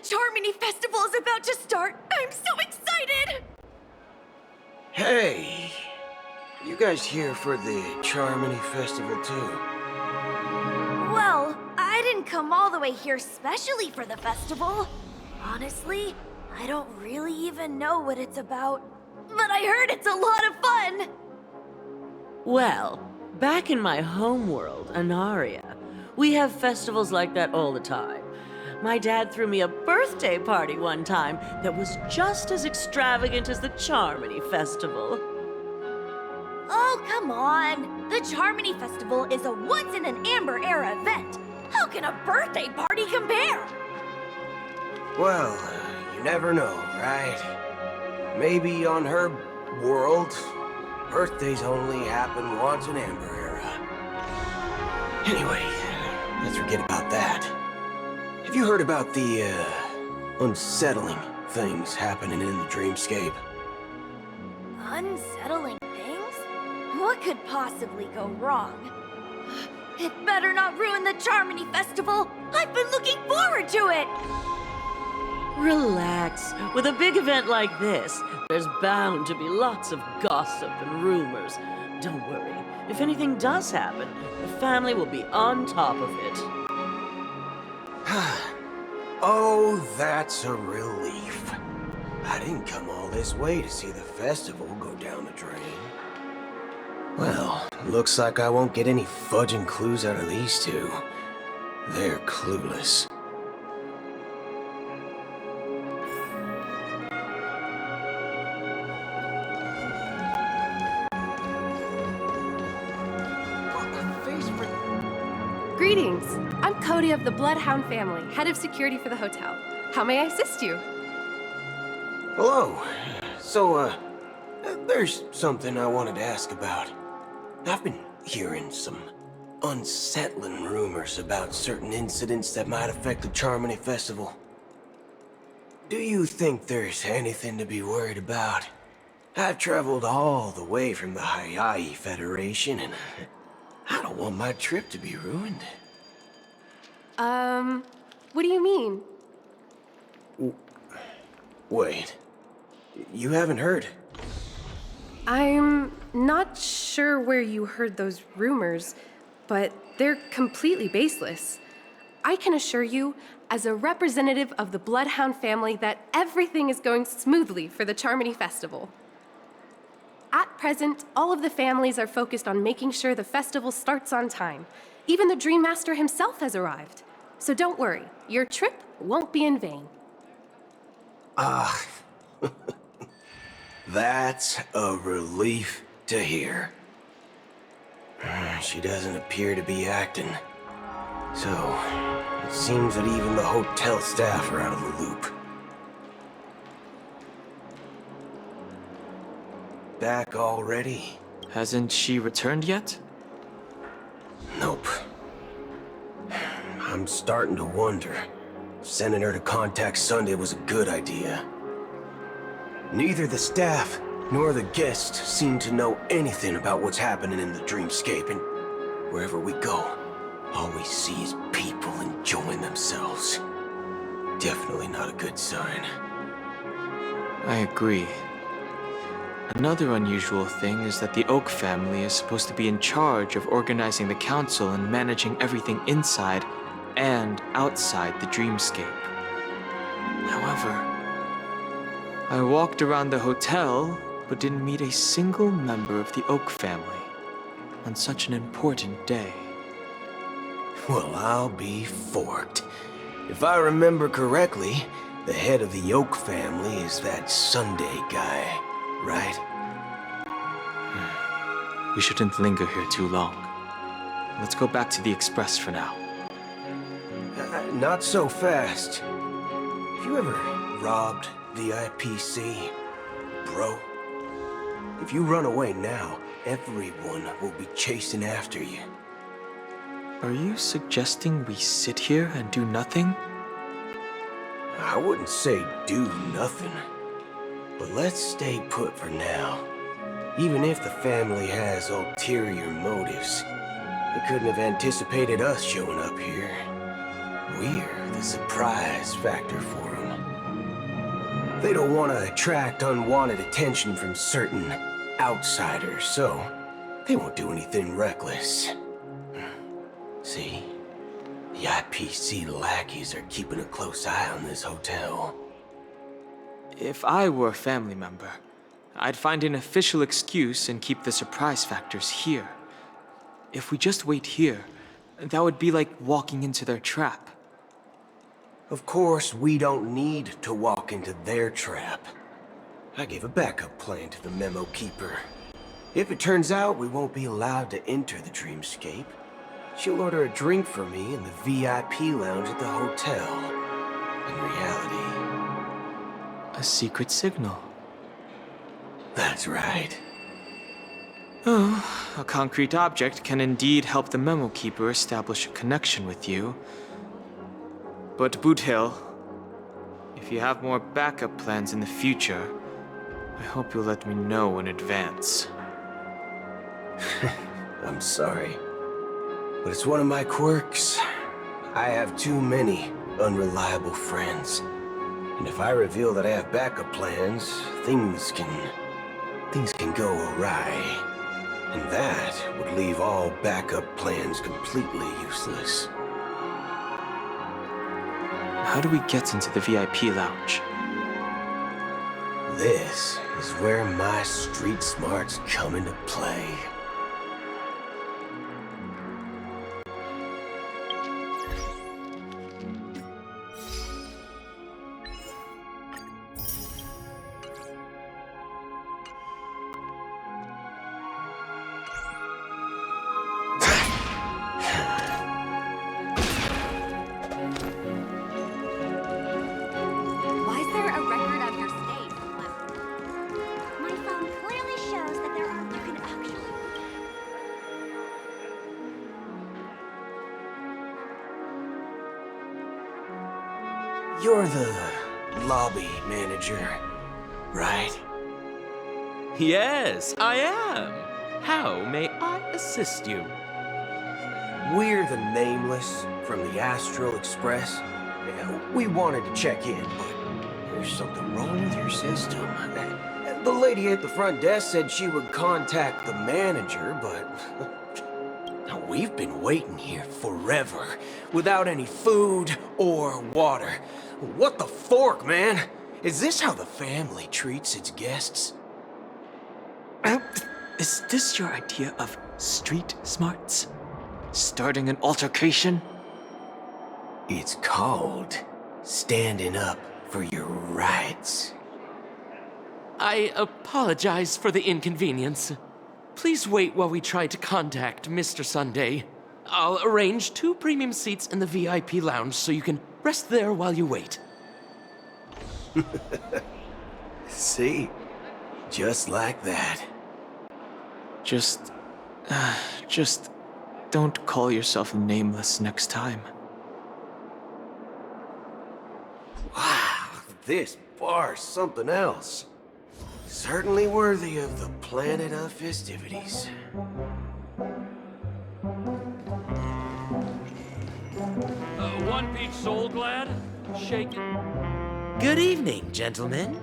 Charmony Festival is about to start! I'm so excited! Hey, you guys here for the Charmony Festival too? Well, I didn't come all the way here specially for the festival. Honestly, I don't really even know what it's about. But I heard it's a lot of fun! Well, back in my homeworld, Anaria, we have festivals like that all the time. My dad threw me a birthday party one time that was just as extravagant as the Charmony Festival. Oh, come on! The Charmony Festival is a once-in-an-Amber-era event! How can a birthday party compare? Well, you never know, right? Maybe on her world, birthdays only happen once in Amber Era. Anyway, let's forget about that. Have you heard about the, unsettling things happening in the dreamscape? Unsettling things? What could possibly go wrong? It better not ruin the Charmony Festival! I've been looking forward to it! Relax. With a big event like this, there's bound to be lots of gossip and rumors. Don't worry. If anything does happen, the family will be on top of it. Oh, that's a relief. I didn't come all this way to see the festival go down the drain. Well, looks like I won't get any fudging clues out of these two. They're clueless. Greetings! I'm Cody of the Bloodhound family, head of security for the hotel. How may I assist you? Hello. So, there's something I wanted to ask about. I've been hearing some unsettling rumors about certain incidents that might affect the Charmony Festival. Do you think there's anything to be worried about? I've traveled all the way from the Hayaii Federation, and I don't want my trip to be ruined. What do you mean? Wait. You haven't heard? I'm not sure where you heard those rumors, but they're completely baseless. I can assure you, as a representative of the Bloodhound family, that everything is going smoothly for the Charmony Festival. At present, all of the families are focused on making sure the festival starts on time. Even the Dream Master himself has arrived. So don't worry, your trip won't be in vain. That's a relief to hear. She doesn't appear to be acting. So, it seems that even the hotel staff are out of the loop. Back already? Hasn't she returned yet? Nope. I'm starting to wonder if sending her to contact Sunday was a good idea. Neither the staff nor the guests seem to know anything about what's happening in the dreamscape, and wherever we go, all we see is people enjoying themselves. Definitely not a good sign. I agree. Another unusual thing is that the Oak family is supposed to be in charge of organizing the council and managing everything inside and outside the dreamscape. However, I walked around the hotel but didn't meet a single member of the Oak family on such an important day. Well, I'll be forked. If I remember correctly, the head of the Oak family is that Sunday guy, right? We shouldn't linger here too long. Let's go back to the Express for now. Not so fast. Have you ever robbed the IPC, bro? If you run away now, everyone will be chasing after you. Are you suggesting we sit here and do nothing? I wouldn't say do nothing, but let's stay put for now. Even if the family has ulterior motives, they couldn't have anticipated us showing up here. We're the surprise factor for them. They don't want to attract unwanted attention from certain outsiders, so they won't do anything reckless. See? The IPC lackeys are keeping a close eye on this hotel. If I were a family member, I'd find an official excuse and keep the surprise factors here. If we just wait here, that would be like walking into their trap. Of course, we don't need to walk into their trap. I gave a backup plan to the memo keeper. If it turns out we won't be allowed to enter the dreamscape, she'll order a drink for me in the VIP lounge at the hotel. In reality... A secret signal. That's right. Oh, a concrete object can indeed help the memo keeper establish a connection with you. But Boot Hill, if you have more backup plans in the future, I hope you'll let me know in advance. I'm sorry, but it's one of my quirks. I have too many unreliable friends. And if I reveal that I have backup plans, things can go awry. And that would leave all backup plans completely useless. How do we get into the VIP lounge? This is where my street smarts come into play. Why is there a record of your stay? My phone clearly shows that there are. You can actually. You're the lobby manager, right? Yes, I am. How may I assist you? We're the Nameless from the Astral Express. Yeah, we wanted to check in, but there's something wrong with your system. The lady at the front desk said she would contact the manager, but... Now, we've been waiting here forever, without any food or water. What the fork, man? Is this how the family treats its guests? Is this your idea of street smarts? Starting an altercation? It's called standing up for your rights. I apologize for the inconvenience. Please wait while we try to contact Mr. Sunday. I'll arrange 2 premium seats in the VIP lounge so you can rest there while you wait. See? Just like that. Just don't call yourself Nameless next time. Wow, this bar's something else. Certainly worthy of the planet of festivities. One peach soul glad? Shaken. Good evening, gentlemen.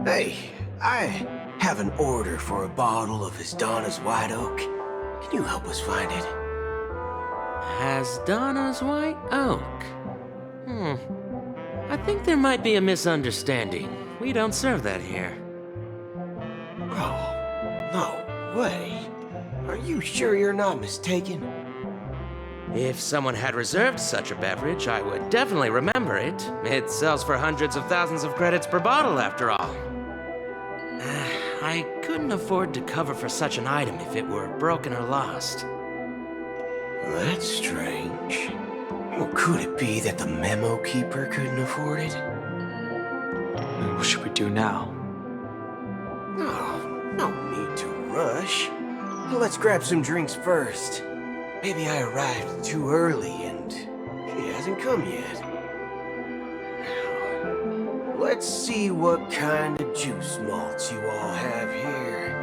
Hey, I have an order for a bottle of Donna's White Oak. Can you help us find it? Donna's White Oak? I think there might be a misunderstanding. We don't serve that here. Oh, no way. Are you sure you're not mistaken? If someone had reserved such a beverage, I would definitely remember it. It sells for hundreds of thousands of credits per bottle, after all. I couldn't afford to cover for such an item if it were broken or lost. That's strange. Well, could it be that the memo keeper couldn't afford it? What should we do now? Oh, no need to rush. Let's grab some drinks first. Maybe I arrived too early and he hasn't come yet. Now, let's see what kind of juice malts you all have here.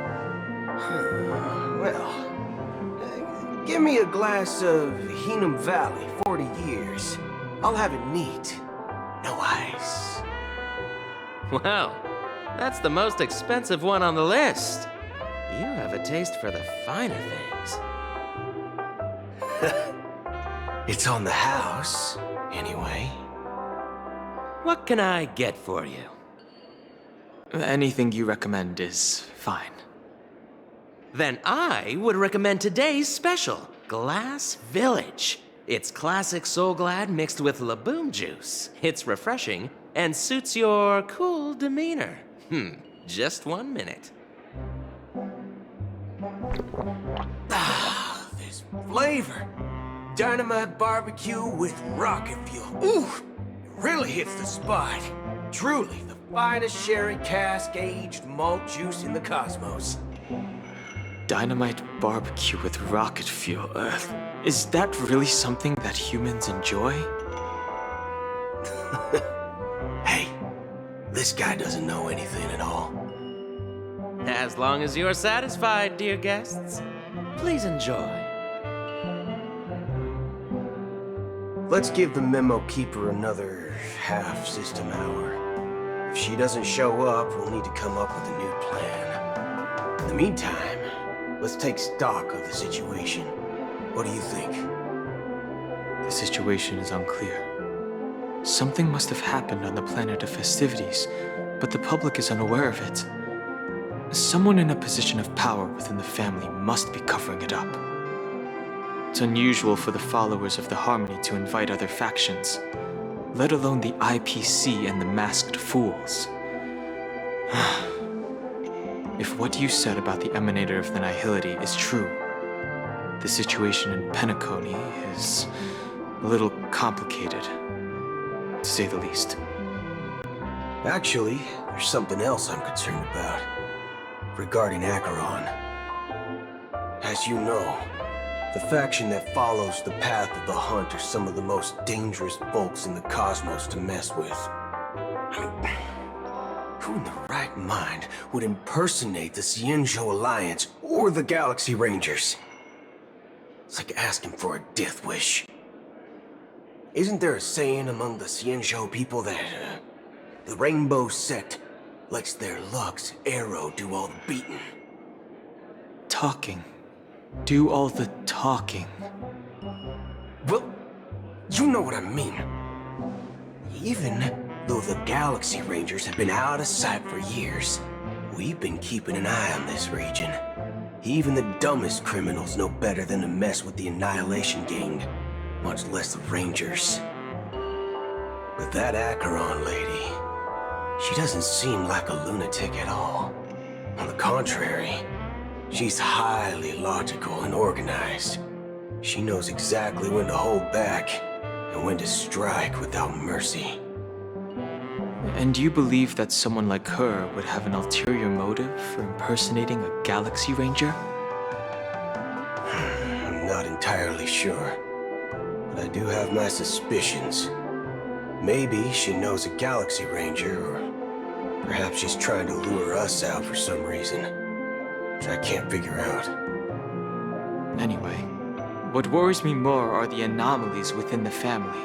Well, Give me a glass of Heenum Valley, 40 years. I'll have it neat. No ice. Wow, that's the most expensive one on the list. You have a taste for the finer things. It's on the house, anyway. What can I get for you? Anything you recommend is fine. Then I would recommend today's special, Glass Village. It's classic Soul Glad mixed with Laboom juice. It's refreshing and suits your cool demeanor. Just 1 minute. Ah, this flavor. Dynamite barbecue with rocket fuel. Ooh, it really hits the spot. Truly the finest sherry cask-aged malt juice in the cosmos. Dynamite barbecue with rocket fuel. Is that really something that humans enjoy? Hey, this guy doesn't know anything at all. As long as you're satisfied, dear guests, please enjoy. Let's give the memo keeper another half-system hour. If she doesn't show up, we'll need to come up with a new plan. In the meantime, let's take stock of the situation. What do you think? The situation is unclear. Something must have happened on the planet of festivities, but the public is unaware of it. Someone in a position of power within the family must be covering it up. It's unusual for the followers of the Harmony to invite other factions, let alone the IPC and the Masked Fools. If what you said about the Emanator of the Nihility is true, the situation in Penacony is a little complicated, to say the least. Actually, there's something else I'm concerned about. Regarding Acheron. As you know, the faction that follows the path of the Hunt are some of the most dangerous folks in the cosmos to mess with. I mean, who in the right mind would impersonate the Xianzhou Alliance or the Galaxy Rangers? It's like asking for a death wish. Isn't there a saying among the Xianzhou people that the Rainbow Sect lets their Lux arrow do all the beating? Talking. Do all the talking. Well, you know what I mean. Even though the Galaxy Rangers have been out of sight for years, we've been keeping an eye on this region. Even the dumbest criminals know better than to mess with the Annihilation Gang, much less the Rangers. But that Acheron lady, she doesn't seem like a lunatic at all. On the contrary, she's highly logical and organized. She knows exactly when to hold back and when to strike without mercy. And you believe that someone like her would have an ulterior motive for impersonating a Galaxy Ranger? I'm not entirely sure, but I do have my suspicions. Maybe she knows a Galaxy Ranger, or perhaps she's trying to lure us out for some reason, which I can't figure out. Anyway, what worries me more are the anomalies within the family.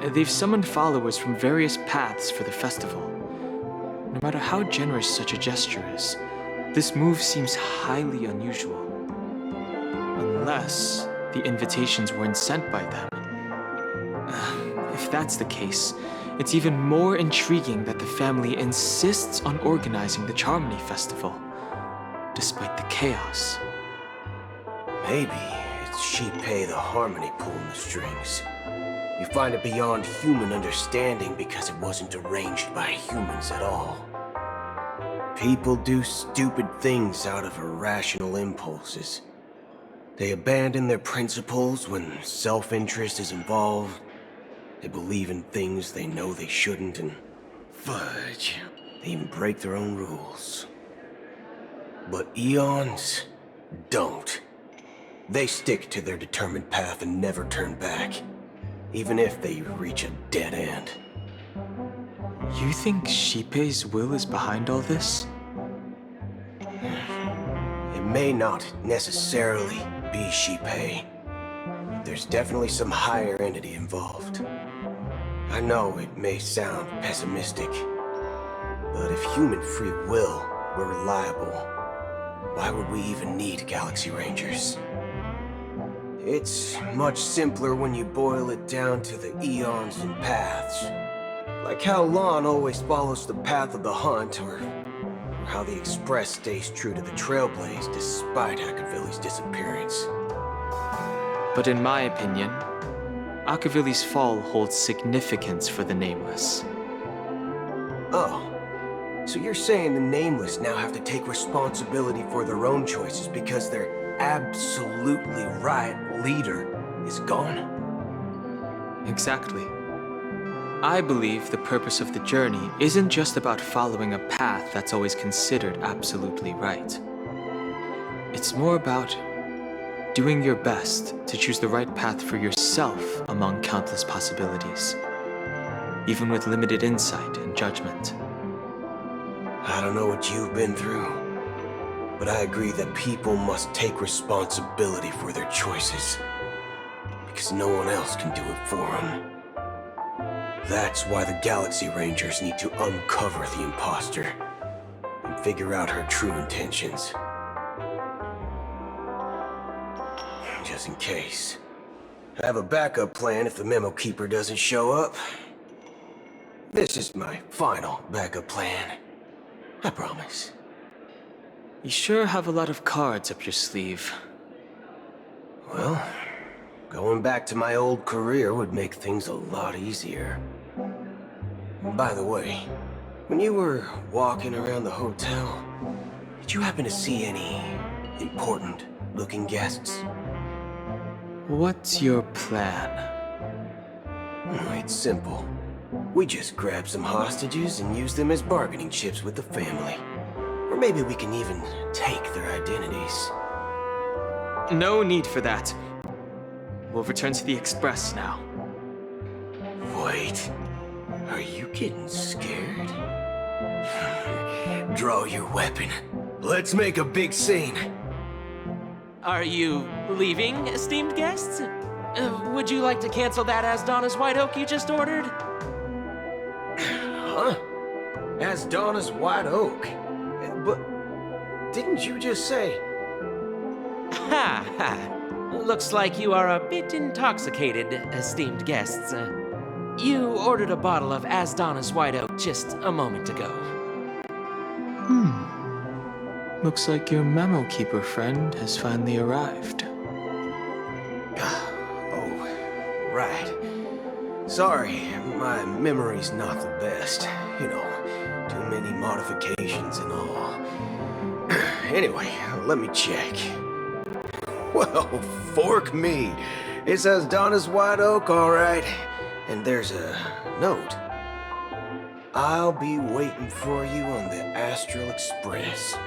They've summoned followers from various paths for the festival. No matter how generous such a gesture is, this move seems highly unusual. Unless the invitations weren't sent by them. If that's the case, it's even more intriguing that the family insists on organizing the Charmony Festival, despite the chaos. Maybe it's Shipei the Harmony pulling the strings. You find it beyond human understanding because it wasn't arranged by humans at all. People do stupid things out of irrational impulses. They abandon their principles when self-interest is involved. They believe in things they know they shouldn't, and fudge, they even break their own rules. But Eons don't. They stick to their determined path and never turn back, even if they reach a dead end. You think Shipei's will is behind all this? It may not necessarily be she pay. There's definitely some higher entity involved. I know it may sound pessimistic, but if human free will were reliable, why would we even need Galaxy Rangers? It's much simpler when you boil it down to the eons and paths. Like how Lon always follows the path of the hunt, or how the Express stays true to the Trailblaze despite Akavilli's disappearance. But in my opinion, Akavilli's fall holds significance for the Nameless. Oh, so you're saying the Nameless now have to take responsibility for their own choices because their absolutely right leader is gone? Exactly. I believe the purpose of the journey isn't just about following a path that's always considered absolutely right. It's more about doing your best to choose the right path for yourself among countless possibilities, even with limited insight and judgment. I don't know what you've been through, but I agree that people must take responsibility for their choices, because no one else can do it for them. That's why the Galaxy Rangers need to uncover the imposter and figure out her true intentions. Just in case. I have a backup plan if the Memo Keeper doesn't show up. This is my final backup plan. I promise. You sure have a lot of cards up your sleeve. Well, going back to my old career would make things a lot easier. By the way, when you were walking around the hotel, did you happen to see any important-looking guests? What's your plan? It's simple. We just grab some hostages and use them as bargaining chips with the family. Or maybe we can even take their identities. No need for that. We'll return to the Express now. Wait, are you getting scared? Draw your weapon. Let's make a big scene. Are you leaving, esteemed guests? Would you like to cancel that Asdana's White Oak you just ordered? Huh? Asdana's White Oak? But didn't you just say... Ha ha. Looks like you are a bit intoxicated, esteemed guests. You ordered a bottle of Asdana's White Oak just a moment ago. Looks like your Memo Keeper friend has finally arrived. Oh, right. Sorry, my memory's not the best. You know, too many modifications and all. Anyway, let me check. Well, fork me. It says Donna's White Oak, all right. And there's a note. I'll be waiting for you on the Astral Express.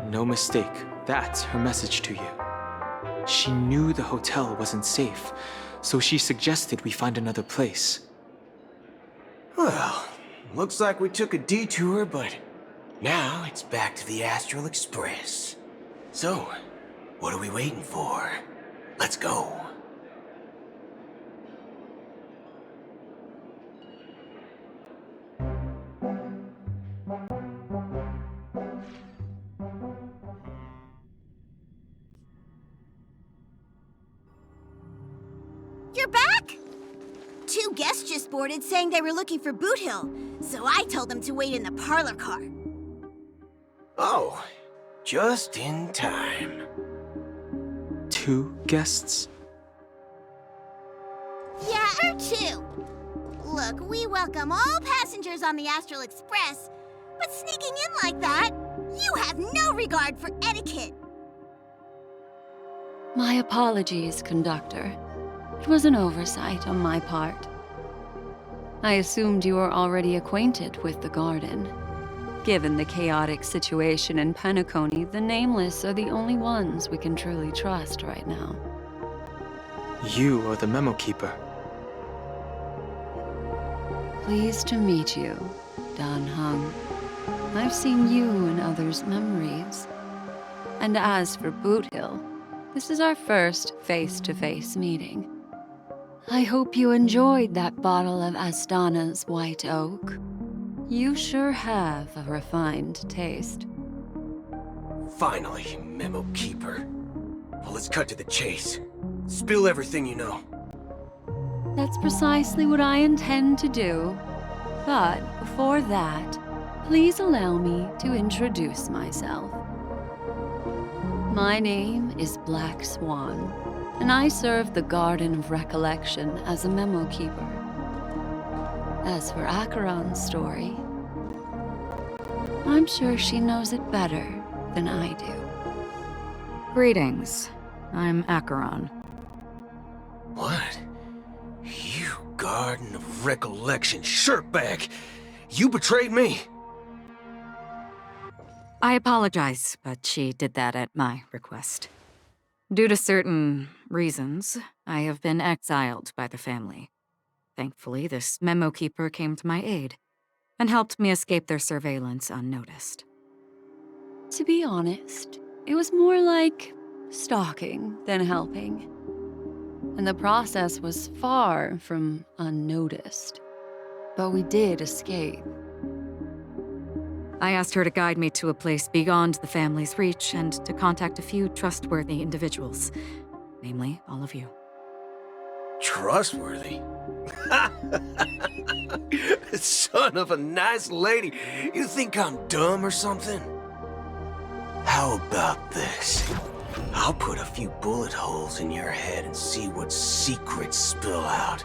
No mistake, that's her message to you. She knew the hotel wasn't safe, so she suggested we find another place. Well, looks like we took a detour, but now it's back to the Astral Express. So, what are we waiting for? Let's go. You're back? Two guests just boarded saying they were looking for Boot Hill, so I told them to wait in the parlor car. Oh, just in time. 2 guests? Yeah, or 2. Look, we welcome all passengers on the Astral Express, but sneaking in like that, you have no regard for etiquette. My apologies, conductor. It was an oversight on my part. I assumed you were already acquainted with the garden. Given the chaotic situation in Penacony, the Nameless are the only ones we can truly trust right now. You are the Memo Keeper. Pleased to meet you, Dan Hung. I've seen you in others' memories. And as for Boot Hill, This is our first face-to-face meeting. I hope you enjoyed that bottle of Astana's white oak. You sure have a refined taste. Finally, Memo Keeper. Well, let's cut to the chase. Spill everything you know. That's precisely what I intend to do. But before that, please allow me to introduce myself. My name is Black Swan, and I serve the Garden of Recollection as a memo keeper. As for Acheron's story, I'm sure she knows it better than I do. Greetings. I'm Acheron. What? You Garden of Recollection shirtbag! You betrayed me! I apologize, but she did that at my request. Due to certain reasons, I have been exiled by the family. Thankfully, this memo keeper came to my aid and helped me escape their surveillance unnoticed. To be honest, it was more like stalking than helping. And the process was far from unnoticed. But we did escape. I asked her to guide me to a place beyond the family's reach and to contact a few trustworthy individuals, namely all of you. Trustworthy? Son of a nice lady. You think I'm dumb or something? How about this? I'll put a few bullet holes in your head and see what secrets spill out.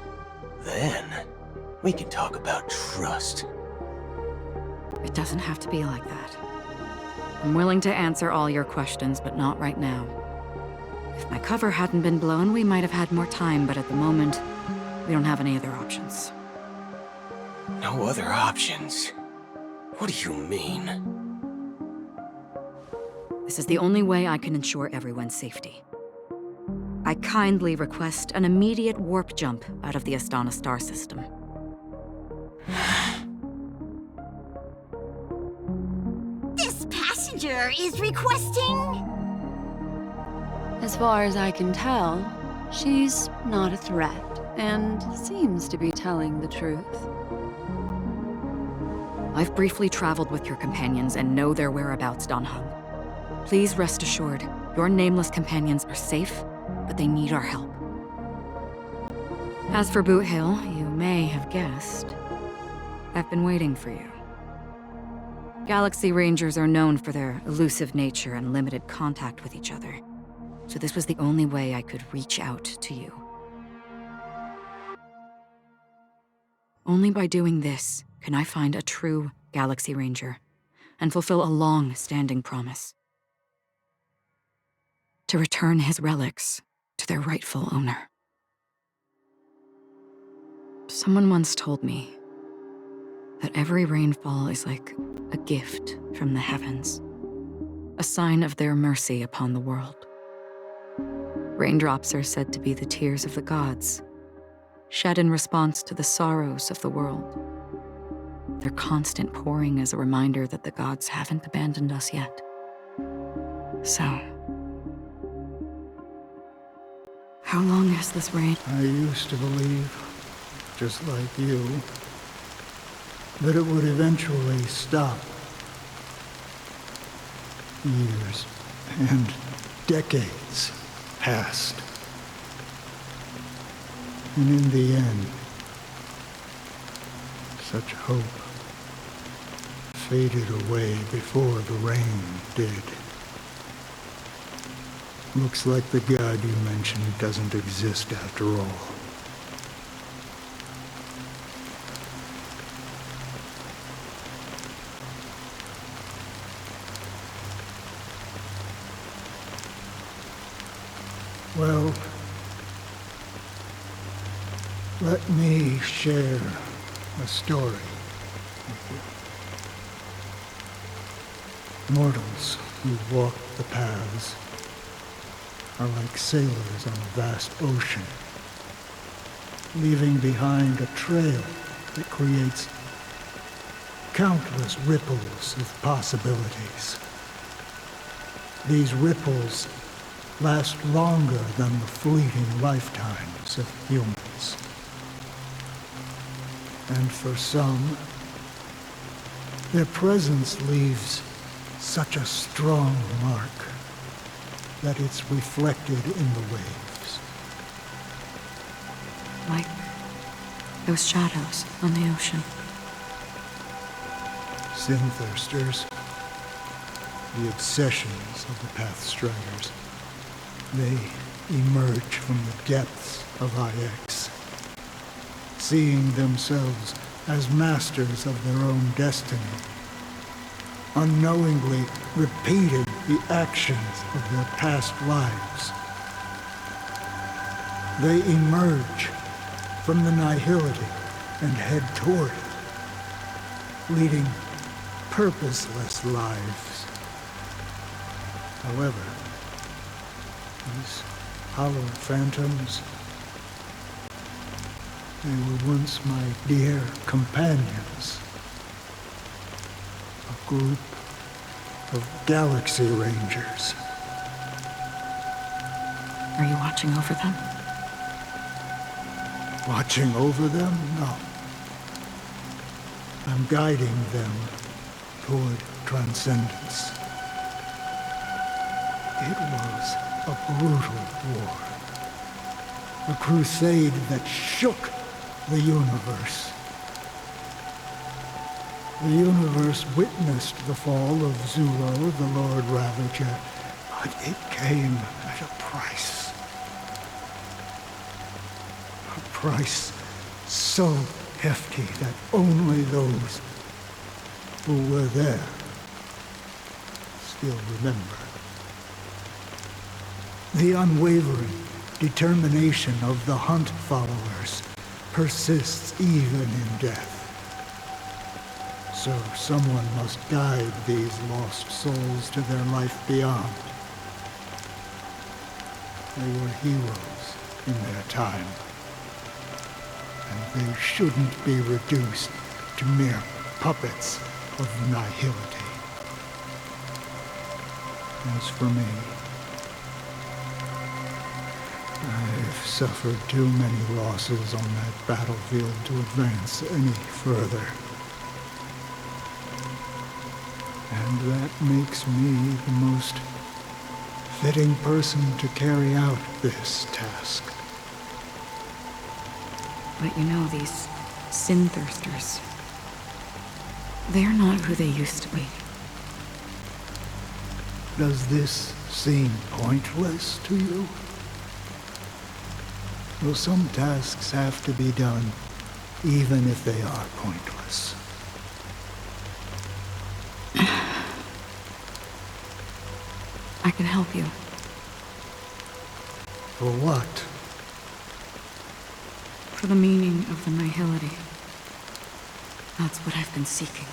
Then, we can talk about trust. It doesn't have to be like that. I'm willing to answer all your questions, but not right now. If my cover hadn't been blown, we might have had more time, but at the moment, we don't have any other options. No other options? What do you mean? This is the only way I can ensure everyone's safety. I kindly request an immediate warp jump out of the Astana star system. This passenger is requesting... As far as I can tell, she's not a threat and seems to be telling the truth. I've briefly traveled with your companions and know their whereabouts, Don Hung. Please rest assured, your nameless companions are safe, but they need our help. As for Boot Hill, you may have guessed, I've been waiting for you. Galaxy Rangers are known for their elusive nature and limited contact with each other, so this was the only way I could reach out to you. Only by doing this can I find a true Galaxy Ranger and fulfill a long-standing promise. To return his relics to their rightful owner. Someone once told me that every rainfall is like a gift from the heavens, a sign of their mercy upon the world. Raindrops are said to be the tears of the gods, shed in response to the sorrows of the world. Their constant pouring is a reminder that the gods haven't abandoned us yet. So, how long has this rain? I used to believe, just like you, that it would eventually stop. Years and decades passed. And in the end, such hope faded away before the rain did. Looks like the god you mentioned doesn't exist after all. Well, let me share a story with you. Mortals who walk the paths are like sailors on a vast ocean, leaving behind a trail that creates countless ripples of possibilities. These ripples last longer than the fleeting lifetimes of humans. And for some, their presence leaves such a strong mark that it's reflected in the waves. Like those shadows on the ocean. Sin-thirsters, the obsessions of the Pathstriders, they emerge from the depths of IX, seeing themselves as masters of their own destiny, unknowingly repeated the actions of their past lives. They emerge from the nihility and head toward it, leading purposeless lives. However, these hollow phantoms, they were once my dear companions. A group of Galaxy Rangers. Are you watching over them? Watching over them? No. I'm guiding them toward transcendence. It was a brutal war. A crusade that shook the universe. The universe witnessed the fall of Zulo, the Lord Ravager, but it came at a price. A price so hefty that only those who were there still remember. The unwavering determination of the Hunt followers persists even in death. So someone must guide these lost souls to their life beyond. They were heroes in their time, and they shouldn't be reduced to mere puppets of nihility. As for me, I've suffered too many losses on that battlefield to advance any further. And that makes me the most fitting person to carry out this task. But you know, these sin-thirsters, they're not who they used to be. Does this seem pointless to you? Well, some tasks have to be done, even if they are pointless. I can help you. For what? For the meaning of the nihility. That's what I've been seeking.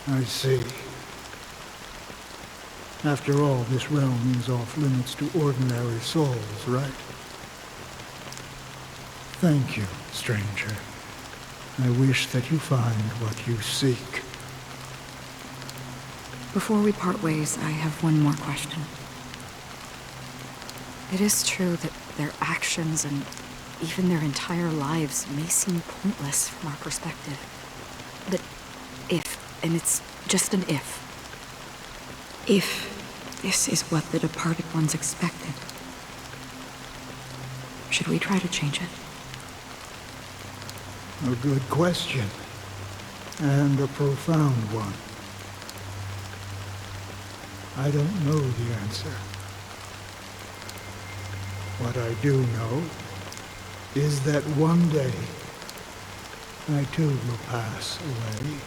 I see. After all, this realm is off limits to ordinary souls, right? Thank you, stranger. I wish that you find what you seek. Before we part ways, I have one more question. It is true that their actions and even their entire lives may seem pointless from our perspective. But if, and it's just an if this is what the departed ones expected, should we try to change it? A good question. And a profound one. I don't know the answer. What I do know is that one day I too will pass away.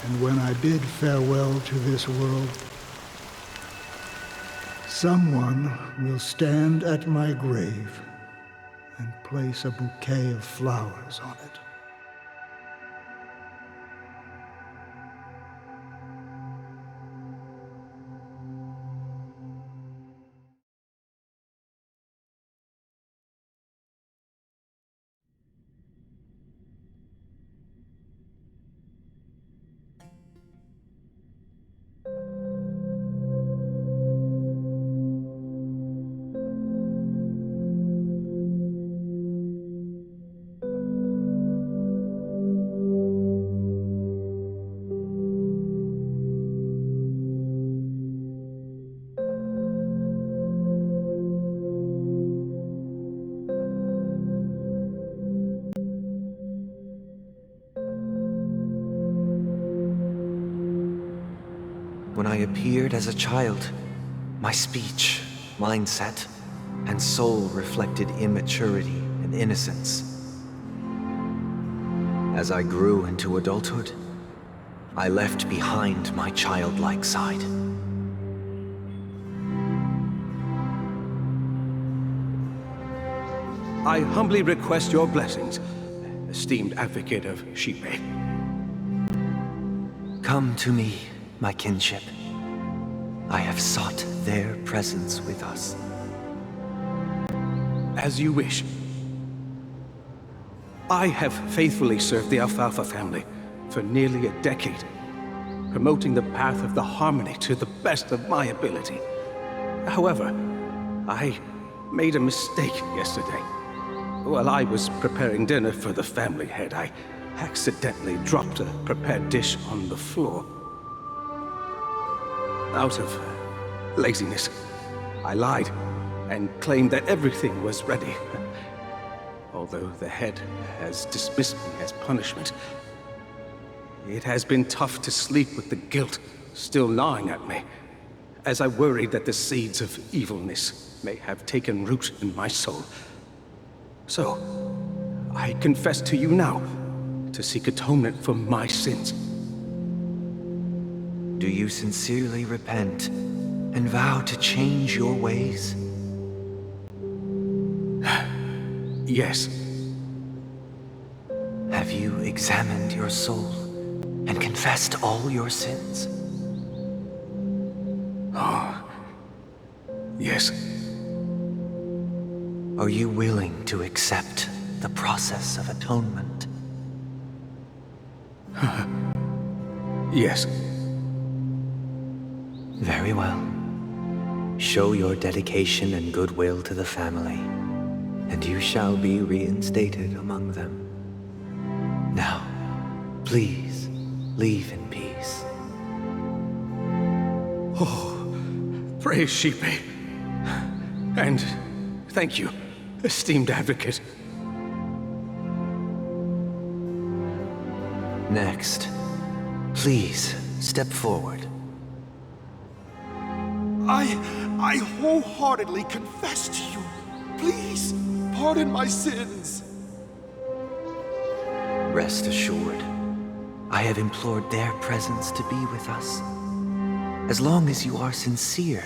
And when I bid farewell to this world, someone will stand at my grave and place a bouquet of flowers on it. When I appeared as a child, my speech, mindset, and soul reflected immaturity and innocence. As I grew into adulthood, I left behind my childlike side. I humbly request your blessings, esteemed advocate of Shipe. Come to me, my kinship. I have sought their presence with us. As you wish. I have faithfully served the Alfalfa family for nearly a decade, promoting the path of the harmony to the best of my ability. However, I made a mistake yesterday. While I was preparing dinner for the family head, I accidentally dropped a prepared dish on the floor. Out of laziness, I lied and claimed that everything was ready. Although the head has dismissed me as punishment, it has been tough to sleep with the guilt still gnawing at me, as I worried that the seeds of evilness may have taken root in my soul. So, I confess to you now, to seek atonement for my sins. Do you sincerely repent and vow to change your ways? Yes. Have you examined your soul and confessed all your sins? Yes. Are you willing to accept the process of atonement? Yes. Very well. Show your dedication and goodwill to the family, and you shall be reinstated among them. Now, please, leave in peace. Oh, praise Shipe. And thank you, esteemed advocate. Next, please step forward. I wholeheartedly confess to you. Please, pardon my sins. Rest assured, I have implored their presence to be with us. As long as you are sincere,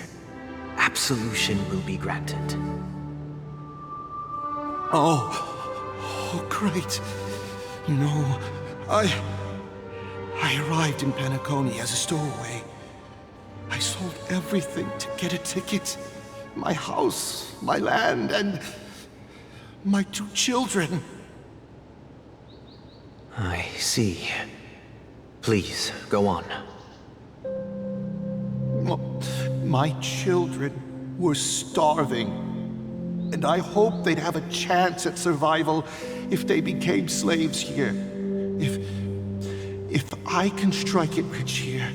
absolution will be granted. Oh, great. You know, I arrived in Penacony as a stowaway. I sold everything to get a ticket. My house, my land, and my 2 children. I see. Please, go on. My children were starving, and I hoped they'd have a chance at survival if they became slaves here. If I can strike it rich here,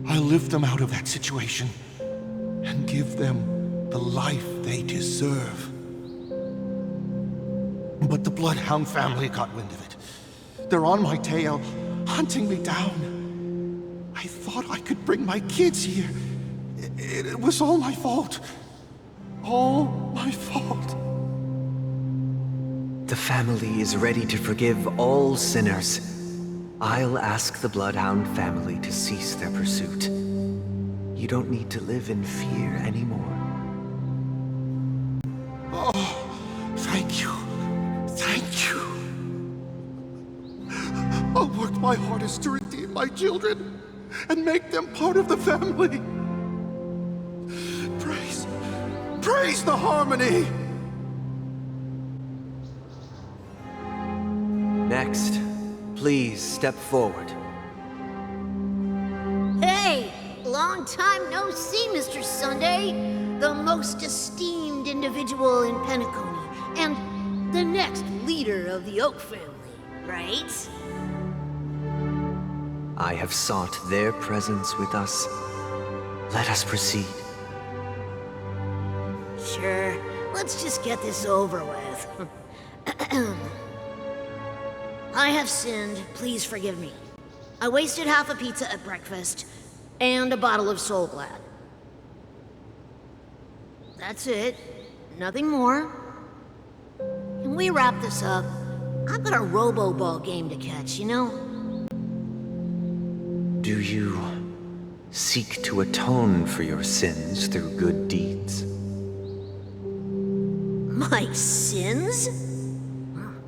I'll lift them out of that situation and give them the life they deserve. But the Bloodhound family got wind of it. They're on my tail, hunting me down. I thought I could bring my kids here. It was all my fault. All my fault. The family is ready to forgive all sinners. I'll ask the Bloodhound family to cease their pursuit. You don't need to live in fear anymore. Oh, thank you. Thank you. I'll work my hardest to redeem my children and make them part of the family. Praise the harmony! Next, please step forward. Hey! Long time no see, Mr. Sunday. The most esteemed individual in Penacony, and the next leader of the Oak family, right? I have sought their presence with us. Let us proceed. Sure. Let's just get this over with. I have sinned. Please forgive me. I wasted half a pizza at breakfast. and a bottle of Soul Glad. That's it. Nothing more. Can we wrap this up? I've got a robo-ball game to catch, you know? Do you seek to atone for your sins through good deeds? My sins?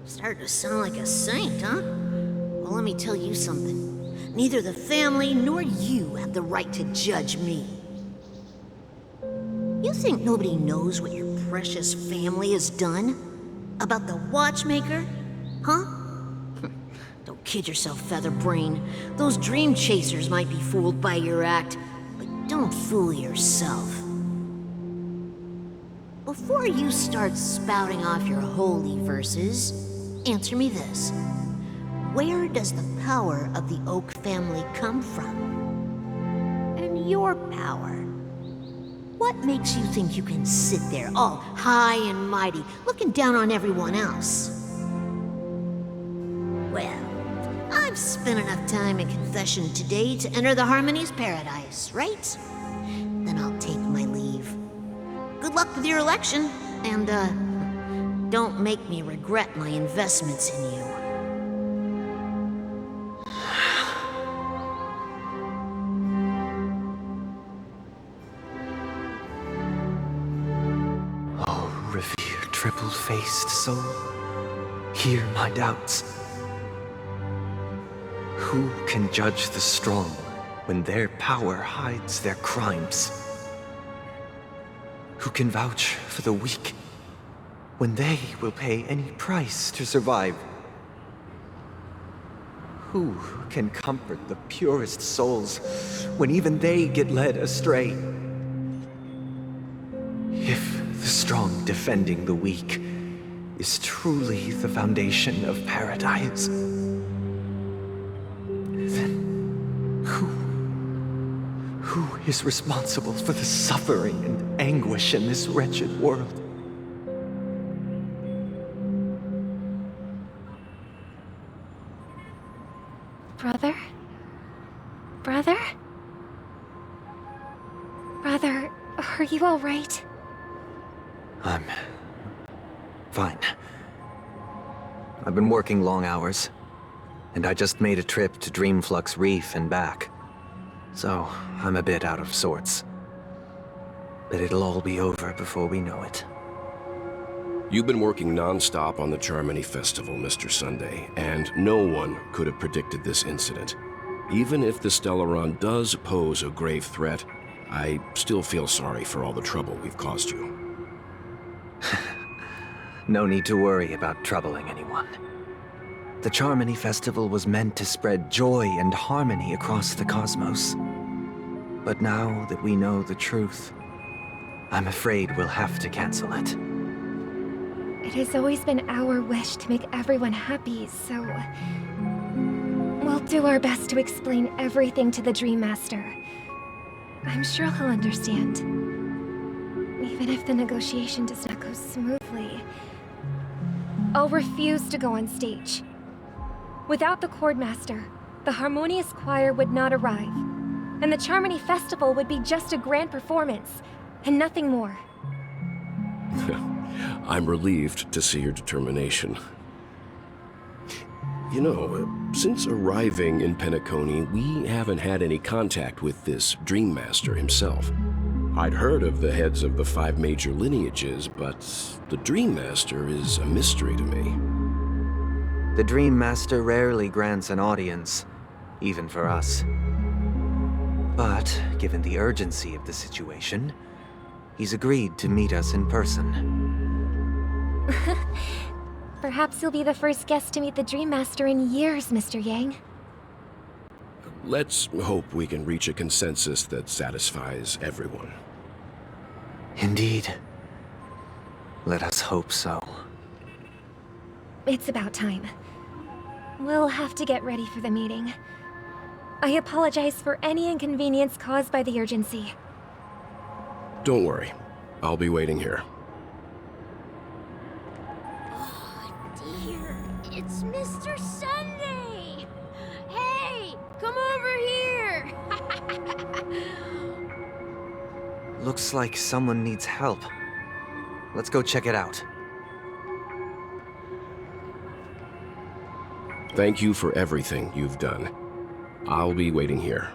Starting to sound like a saint, huh? Well, let me tell you something. Neither the family nor you have the right to judge me. You think nobody knows what your precious family has done? About the watchmaker? Huh? Don't kid yourself, Featherbrain. Those dream chasers might be fooled by your act, but don't fool yourself. Before you start spouting off your holy verses, answer me this. Where does the power of the Oak family come from? And your power? What makes you think you can sit there all high and mighty, looking down on everyone else? Well, I've spent enough time in confession today to enter the Harmony's paradise, right? Then I'll take my leave. Good luck with your election, and, don't make me regret my investments in you. Oh, revered triple-faced soul, hear my doubts. Who can judge the strong when their power hides their crimes? Who can vouch for the weak when they will pay any price to survive? Who can comfort the purest souls when even they get led astray? If the strong defending the weak is truly the foundation of paradise, then who is responsible for the suffering and anguish in this wretched world? Brother? Brother? Brother, are you all right? I'm fine. I've been working long hours, and I just made a trip to Dreamflux Reef and back. So, I'm a bit out of sorts. But it'll all be over before we know it. You've been working non-stop on the Charmony Festival, Mr. Sunday, and no one could have predicted this incident. Even if the Stellaron does pose a grave threat, I still feel sorry for all the trouble we've caused you. No need to worry about troubling anyone. The Charmony Festival was meant to spread joy and harmony across the cosmos. But now that we know the truth, I'm afraid we'll have to cancel it. It has always been our wish to make everyone happy, so... we'll do our best to explain everything to the Dream Master. I'm sure he'll understand. Even if the negotiation does not go smoothly, I'll refuse to go on stage. Without the Chord Master, the Harmonious Choir would not arrive, and the Charmony Festival would be just a grand performance, and nothing more. I'm relieved to see your determination. You know, since arriving in Penacony, we haven't had any contact with this Dream Master himself. I'd heard of the heads of the 5 major lineages, but the Dream Master is a mystery to me. The Dream Master rarely grants an audience, even for us. But, given the urgency of the situation, he's agreed to meet us in person. Perhaps you'll be the first guest to meet the Dream Master in years, Mr. Yang. Let's hope we can reach a consensus that satisfies everyone. Indeed. Let us hope so. It's about time. We'll have to get ready for the meeting. I apologize for any inconvenience caused by the urgency. Don't worry. I'll be waiting here. Dear, it's Mr. Sunday! Hey, come over here! Looks like someone needs help. Let's go check it out. Thank you for everything you've done. I'll be waiting here.